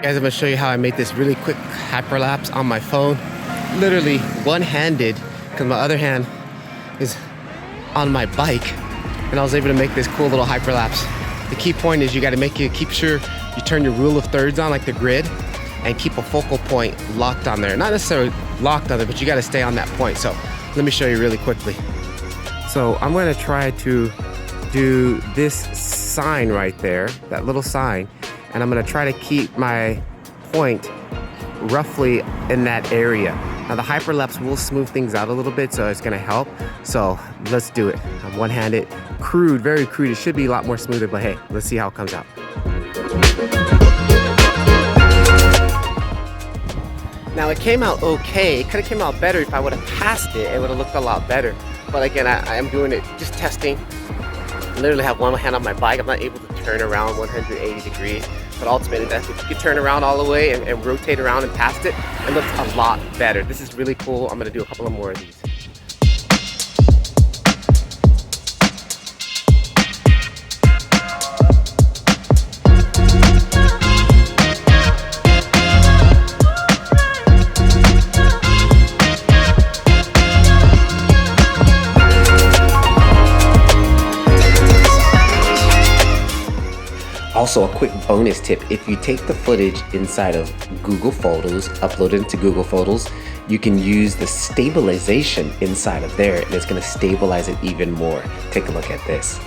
Guys, I'm gonna show you how I made this really quick hyperlapse on my phone. Literally one-handed, because my other hand is on my bike, and I was able to make this cool little hyperlapse. The key point is you gotta keep sure you turn your rule of thirds on, like the grid, and keep a focal point locked on there. Not necessarily locked on there, but you gotta stay on that point. So let me show you really quickly. So I'm gonna try to do this sign right there, that little sign, and I'm gonna try to keep my point roughly in that area. Now the hyperlapse will smooth things out a little bit, so it's gonna help. So let's do it. I'm one-handed, crude, very crude. It should be a lot more smoother, but hey, let's see how it comes out. Now it came out okay. It could have came out better if I would have passed it. It would have looked a lot better. But again, I am doing it, just testing. I literally have one hand on my bike. I'm not able to turn around 180 degrees. But ultimately, if you could turn around all the way and rotate around and past it, it looks a lot better. This is really cool. I'm gonna do a couple of more of these. Also, a quick bonus tip, if you take the footage inside of Google Photos, upload it into Google Photos, you can use the stabilization inside of there, and it's going to stabilize it even more. Take a look at this.